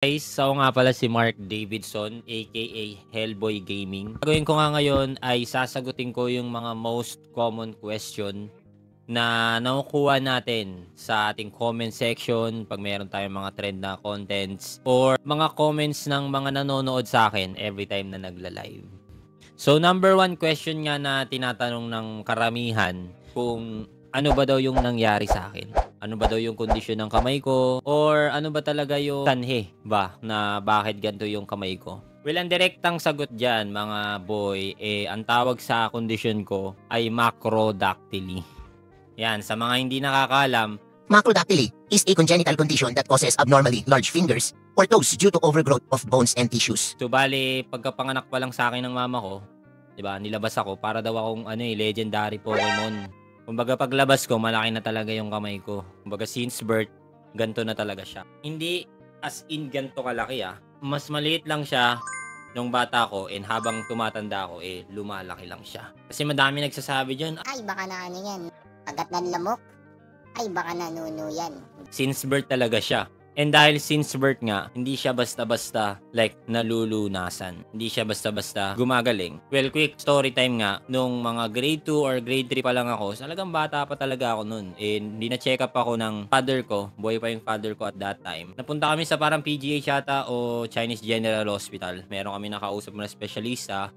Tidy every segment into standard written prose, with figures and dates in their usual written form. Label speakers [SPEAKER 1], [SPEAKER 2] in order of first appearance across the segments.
[SPEAKER 1] Guys, ako nga pala si Mark Davidson aka Hellboy Gaming. Gagawin ko nga ngayon ay sasagutin ko yung mga most common question na nakukuha natin sa ating comment section pag meron tayong mga trend na contents or mga comments ng mga nanonood sa akin every time na nagla-live. So number one question nga na tinatanong ng karamihan kung ano ba daw yung nangyari sa akin? Ano ba daw yung kondisyon ng kamay ko? Or ano ba talaga yung sanhi ba na bakit ganito yung kamay ko? Well, ang direktang sagot dyan, mga boy, ang tawag sa kondisyon ko ay macrodactyly. Yan, sa mga hindi nakakaalam,
[SPEAKER 2] Macrodactyly is a congenital condition that causes abnormally large fingers or toes due to overgrowth of bones and tissues.
[SPEAKER 1] so bale, pagkapanganak pa lang sa akin ng mama ko, 'di ba? Nilabas ako para daw akong legendary Pokemon. Kumbaga paglabas ko, malaki na talaga yung kamay ko. Kumbaga since birth, ganto na talaga siya. Hindi as in ganto kalaki Mas maliit lang siya nung bata ko and habang tumatanda ako lumalaki lang siya. Kasi madami nagsasabi diyan,
[SPEAKER 3] Ay, baka na ano yan. Agat ng lamok. Ay, baka nanuno yan.
[SPEAKER 1] since birth talaga siya. And dahil since birth nga, hindi siya basta-basta like nalulunasan. Hindi siya basta-basta gumagaling. Well, quick story time nga, nung mga grade 2 or grade 3 pa lang ako, talagang bata pa talaga ako nun. And hindi na-check up ako ng father ko, boy pa yung father ko at that time. Napunta kami sa parang PGH yata o Chinese General Hospital. Meron kami nakausap na specialista.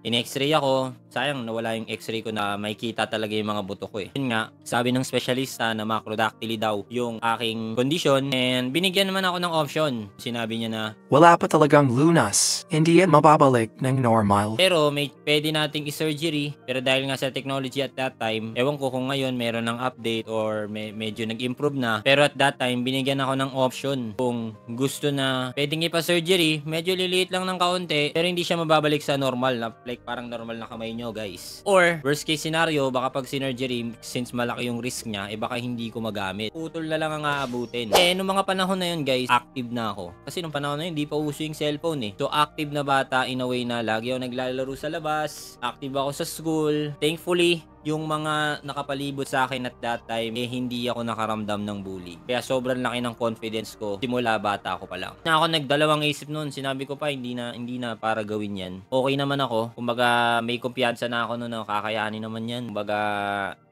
[SPEAKER 1] In-x-ray ako. Sayang, nawala yung x-ray ko na makikita talaga yung mga buto ko Yun nga, sabi ng specialista na macrodactyly daw yung aking condition and binigyan naman ako ng option. Sinabi niya na,
[SPEAKER 4] Wala pa talagang lunas, hindi yan mababalik ng normal.
[SPEAKER 1] pero pwede nating i-surgery. Pero dahil nga sa technology at that time, ewan ko kung ngayon meron ng update or medyo nag-improve na. Pero at that time, binigyan ako ng option. Kung gusto na pwedeng ipa-surgery, medyo liliit lang ng kaunti, pero hindi siya mababalik sa normal na like parang normal na kamay nyo, guys. Or, worst case scenario, baka pag sinurgery, since malaki yung risk niya, baka hindi ko magamit. Putol na lang ang aabutin. Nung mga panahon na yun, guys, active na ako. Kasi nung panahon na yun, hindi pa uso yung cellphone So, active na bata in a way na lagi ako naglalaro sa labas, active ako sa school. Thankfully, yung mga nakapalibot sa akin at that time, hindi ako nakaramdam ng bully. Kaya sobrang laki ng confidence ko simula bata ako pa lang. Na ako nagdalawang isip noon, sinabi ko pa, hindi na para gawin yan. Okay naman ako, kumbaga may kumpiyansa na ako noon, kakayanin naman yan. Kumbaga,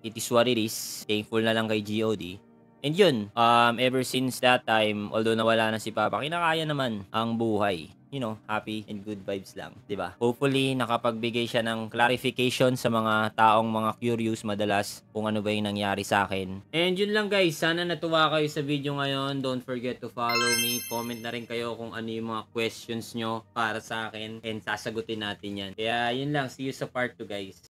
[SPEAKER 1] it is what it is. Thankful na lang kay GOD. And yun, ever since that time, although nawala na si Papa, kinakaya naman ang buhay. Happy and good vibes lang, 'di ba? Hopefully nakapagbigay siya ng clarification sa mga taong mga curious madalas kung ano ba 'yung nangyari sa akin. And yun lang, guys, sana natuwa kayo sa video ngayon. Don't forget to follow me. Comment na rin kayo kung ano 'yung mga questions nyo para sa akin and sasagutin natin 'yan. Kaya yun lang, see you sa part 2, guys.